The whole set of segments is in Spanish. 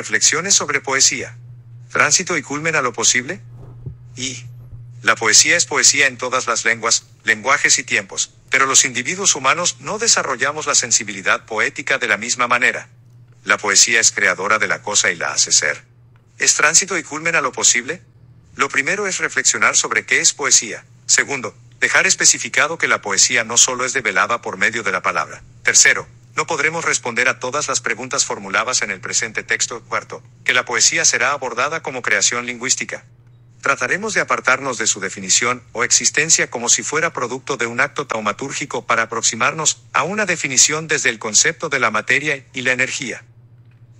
Reflexiones sobre poesía. Tránsito y culmen a lo posible. Y la poesía es poesía en todas las lenguas, lenguajes y tiempos, pero los individuos humanos no desarrollamos la sensibilidad poética de la misma manera. La poesía es creadora de la cosa y la hace ser. ¿Es tránsito y culmen a lo posible? Lo primero es reflexionar sobre qué es poesía. Segundo, dejar especificado que la poesía no solo es develada por medio de la palabra. Tercero, no podremos responder a todas las preguntas formuladas en el presente texto. Cuarto, que la poesía será abordada como creación lingüística. Trataremos de apartarnos de su definición o existencia como si fuera producto de un acto taumatúrgico para aproximarnos a una definición desde el concepto de la materia y la energía.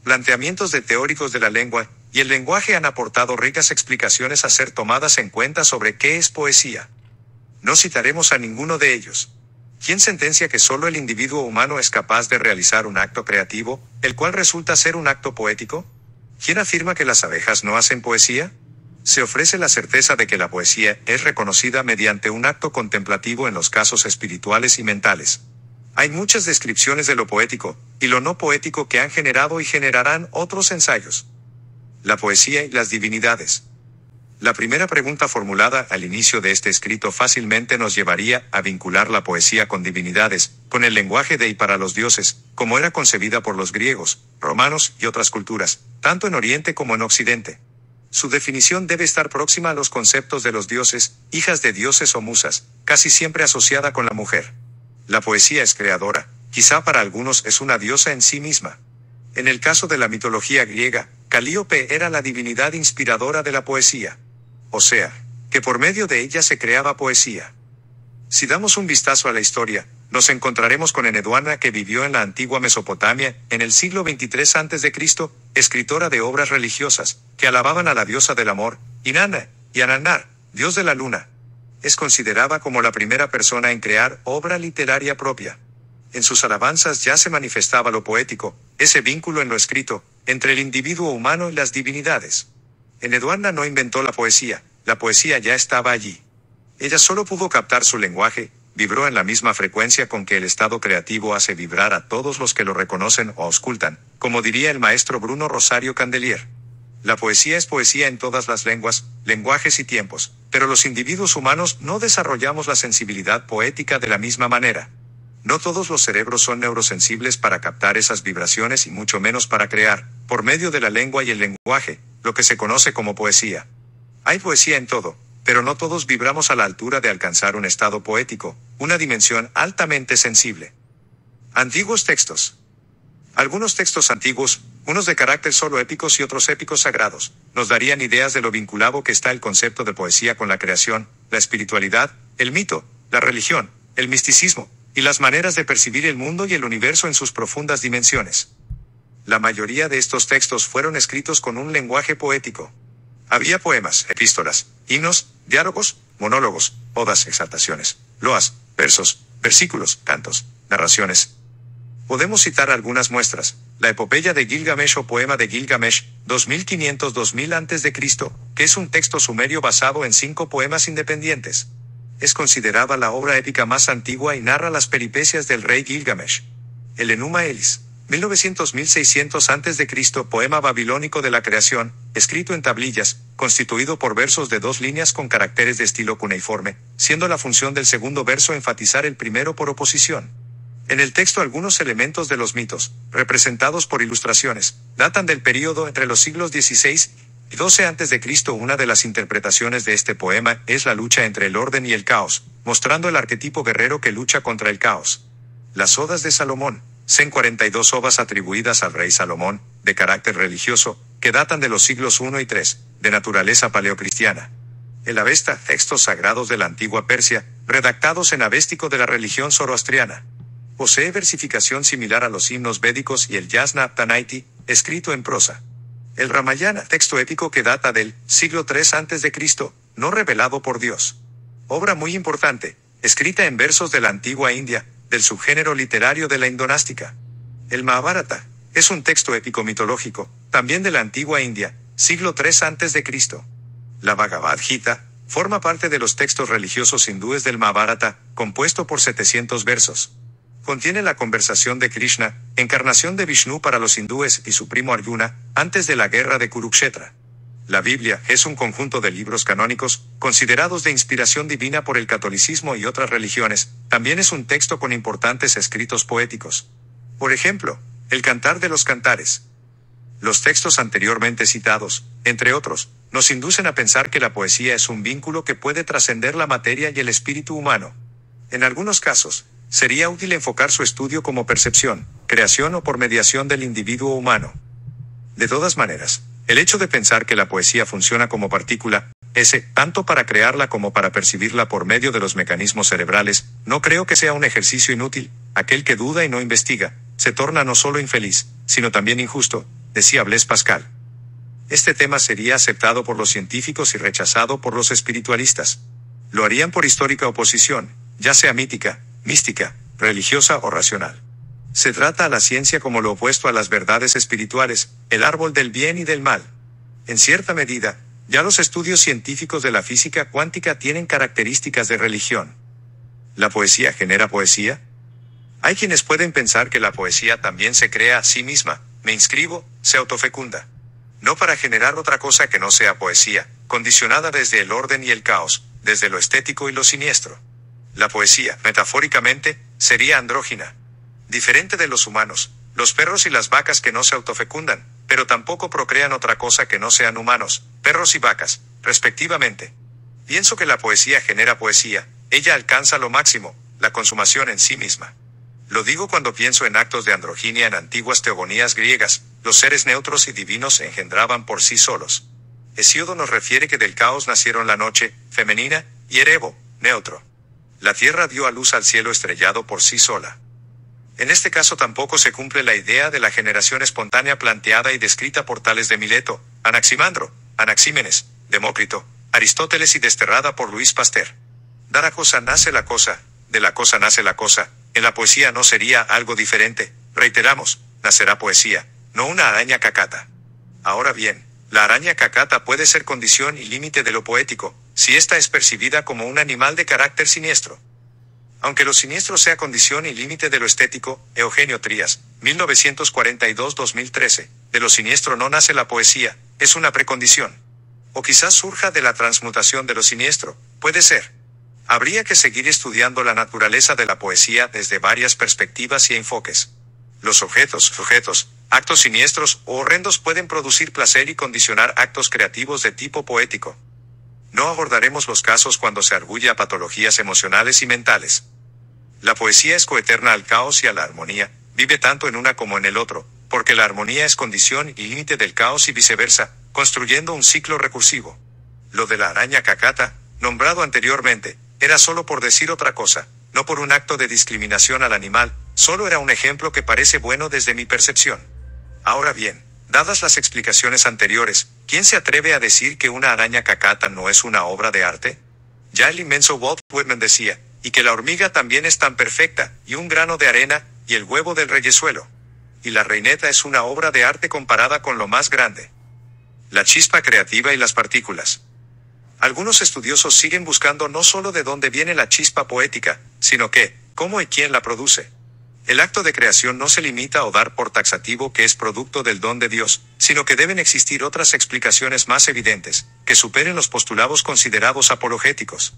Planteamientos de teóricos de la lengua y el lenguaje han aportado ricas explicaciones a ser tomadas en cuenta sobre qué es poesía. No citaremos a ninguno de ellos. ¿Quién sentencia que solo el individuo humano es capaz de realizar un acto creativo, el cual resulta ser un acto poético? ¿Quién afirma que las abejas no hacen poesía? Se ofrece la certeza de que la poesía es reconocida mediante un acto contemplativo en los casos espirituales y mentales. Hay muchas descripciones de lo poético y lo no poético que han generado y generarán otros ensayos. La poesía y las divinidades. La primera pregunta formulada al inicio de este escrito fácilmente nos llevaría a vincular la poesía con divinidades, con el lenguaje de y para los dioses, como era concebida por los griegos, romanos y otras culturas, tanto en Oriente como en Occidente. Su definición debe estar próxima a los conceptos de los dioses, hijas de dioses o musas, casi siempre asociada con la mujer. La poesía es creadora, quizá para algunos es una diosa en sí misma. En el caso de la mitología griega, Calíope era la divinidad inspiradora de la poesía. O sea, que por medio de ella se creaba poesía. Si damos un vistazo a la historia, nos encontraremos con Eneduana, que vivió en la antigua Mesopotamia, en el siglo 23 a.C., escritora de obras religiosas, que alababan a la diosa del amor, Inanna, y a Nannar, dios de la luna. Es considerada como la primera persona en crear obra literaria propia. En sus alabanzas ya se manifestaba lo poético, ese vínculo en lo escrito, entre el individuo humano y las divinidades. Eneduana no inventó la poesía ya estaba allí. Ella solo pudo captar su lenguaje, vibró en la misma frecuencia con que el estado creativo hace vibrar a todos los que lo reconocen o auscultan, como diría el maestro Bruno Rosario Candelier. La poesía es poesía en todas las lenguas, lenguajes y tiempos, pero los individuos humanos no desarrollamos la sensibilidad poética de la misma manera. No todos los cerebros son neurosensibles para captar esas vibraciones y mucho menos para crear, por medio de la lengua y el lenguaje, lo que se conoce como poesía. Hay poesía en todo, pero no todos vibramos a la altura de alcanzar un estado poético, una dimensión altamente sensible. Antiguos textos. Algunos textos antiguos, unos de carácter solo épicos y otros épicos sagrados, nos darían ideas de lo vinculado que está el concepto de poesía con la creación, la espiritualidad, el mito, la religión, el misticismo, y las maneras de percibir el mundo y el universo en sus profundas dimensiones. La mayoría de estos textos fueron escritos con un lenguaje poético. Había poemas, epístolas, himnos, diálogos, monólogos, odas, exaltaciones, loas, versos, versículos, cantos, narraciones. Podemos citar algunas muestras: la epopeya de Gilgamesh o poema de Gilgamesh, 2500-2000 a.C., que es un texto sumerio basado en 5 poemas independientes. Es considerada la obra épica más antigua y narra las peripecias del rey Gilgamesh. El Enuma Elis, 1900-1600 a.C., poema babilónico de la creación, escrito en tablillas, constituido por versos de 2 líneas con caracteres de estilo cuneiforme, siendo la función del segundo verso enfatizar el primero por oposición. En el texto algunos elementos de los mitos, representados por ilustraciones, datan del período entre los siglos XVI y XII a.C. Una de las interpretaciones de este poema es la lucha entre el orden y el caos, mostrando el arquetipo guerrero que lucha contra el caos. Las odas de Salomón, 42 odas atribuidas al rey Salomón, de carácter religioso, que datan de los siglos I y III, de naturaleza paleocristiana. El Avesta, textos sagrados de la antigua Persia, redactados en avéstico de la religión zoroastriana. Posee versificación similar a los himnos védicos y el Yasna Tanaiti, escrito en prosa. El Ramayana, texto épico que data del siglo III a.C., no revelado por Dios. Obra muy importante, escrita en versos de la antigua India, del subgénero literario de la indonástica. El Mahabharata es un texto épico mitológico, también de la antigua India, siglo III a.C. La Bhagavad Gita forma parte de los textos religiosos hindúes del Mahabharata, compuesto por 700 versos. Contiene la conversación de Krishna, encarnación de Vishnu para los hindúes, y su primo Arjuna, antes de la guerra de Kurukshetra. La Biblia es un conjunto de libros canónicos, considerados de inspiración divina por el catolicismo y otras religiones. También es un texto con importantes escritos poéticos. Por ejemplo, el Cantar de los Cantares. Los textos anteriormente citados, entre otros, nos inducen a pensar que la poesía es un vínculo que puede trascender la materia y el espíritu humano. En algunos casos, sería útil enfocar su estudio como percepción, creación o por mediación del individuo humano. De todas maneras, el hecho de pensar que la poesía funciona como partícula, tanto para crearla como para percibirla por medio de los mecanismos cerebrales, no creo que sea un ejercicio inútil. Aquel que duda y no investiga, se torna no solo infeliz, sino también injusto, decía Blaise Pascal. Este tema sería aceptado por los científicos y rechazado por los espiritualistas. Lo harían por histórica oposición, ya sea mítica, mística, religiosa o racional. Se trata a la ciencia como lo opuesto a las verdades espirituales, el árbol del bien y del mal. En cierta medida, ya los estudios científicos de la física cuántica tienen características de religión. ¿La poesía genera poesía? Hay quienes pueden pensar que la poesía también se crea a sí misma, me inscribo, se autofecunda. No para generar otra cosa que no sea poesía, condicionada desde el orden y el caos, desde lo estético y lo siniestro. La poesía, metafóricamente, sería andrógina. Diferente de los humanos, los perros y las vacas que no se autofecundan, pero tampoco procrean otra cosa que no sean humanos, perros y vacas, respectivamente. Pienso que la poesía genera poesía, ella alcanza lo máximo, la consumación en sí misma. Lo digo cuando pienso en actos de androginia en antiguas teogonías griegas, los seres neutros y divinos se engendraban por sí solos. Hesíodo nos refiere que del caos nacieron la noche, femenina, y Erebo, neutro. La tierra dio a luz al cielo estrellado por sí sola. En este caso tampoco se cumple la idea de la generación espontánea planteada y descrita por tales de Mileto, Anaximandro, Anaxímenes, Demócrito, Aristóteles y desterrada por Luis Pasteur. De la cosa nace la cosa, de la cosa nace la cosa. En la poesía no sería algo diferente, reiteramos, nacerá poesía, no una araña cacata. Ahora bien, la araña cacata puede ser condición y límite de lo poético, si ésta es percibida como un animal de carácter siniestro. Aunque lo siniestro sea condición y límite de lo estético, Eugenio Trías, 1942-2013, de lo siniestro no nace la poesía, es una precondición. O quizás surja de la transmutación de lo siniestro, puede ser. Habría que seguir estudiando la naturaleza de la poesía desde varias perspectivas y enfoques. Los sujetos, actos siniestros o horrendos pueden producir placer y condicionar actos creativos de tipo poético. No abordaremos los casos cuando se arguye a patologías emocionales y mentales. La poesía es coeterna al caos y a la armonía, vive tanto en una como en el otro, porque la armonía es condición y límite del caos y viceversa, construyendo un ciclo recursivo. Lo de la araña cacata, nombrado anteriormente, era solo por decir otra cosa, no por un acto de discriminación al animal, solo era un ejemplo que parece bueno desde mi percepción. Ahora bien, dadas las explicaciones anteriores, ¿quién se atreve a decir que una araña cacata no es una obra de arte? Ya el inmenso Walt Whitman decía, y que la hormiga también es tan perfecta, y un grano de arena, y el huevo del reyesuelo. Y la reineta es una obra de arte comparada con lo más grande. La chispa creativa y las partículas. Algunos estudiosos siguen buscando no solo de dónde viene la chispa poética, sino que, cómo y quién la produce. El acto de creación no se limita o dar por taxativo que es producto del don de Dios, sino que deben existir otras explicaciones más evidentes, que superen los postulados considerados apologéticos.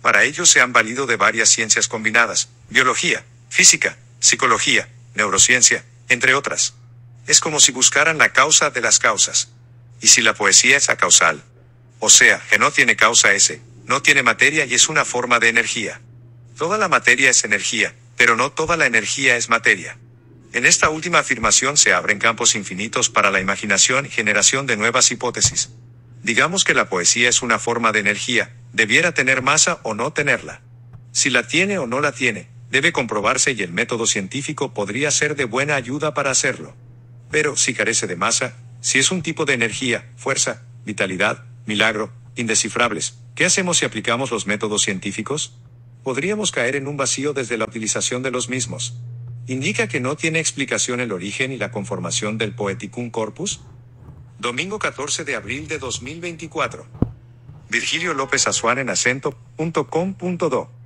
Para ello se han valido de varias ciencias combinadas, biología, física, psicología, neurociencia, entre otras. Es como si buscaran la causa de las causas. ¿Y si la poesía es acausal? O sea, que no tiene causa no tiene materia y es una forma de energía. Toda la materia es energía, pero no toda la energía es materia. En esta última afirmación se abren campos infinitos para la imaginación y generación de nuevas hipótesis. Digamos que la poesía es una forma de energía, debiera tener masa o no tenerla. Si la tiene o no la tiene, debe comprobarse y el método científico podría ser de buena ayuda para hacerlo. Pero, si carece de masa, si es un tipo de energía, fuerza, vitalidad, milagro, indescifrables, ¿qué hacemos si aplicamos los métodos científicos? Podríamos caer en un vacío desde la utilización de los mismos. ¿Indica que no tiene explicación el origen y la conformación del Poeticum Corpus? Domingo 14 de abril de 2024. Virgilio López Azuán en acento.com.do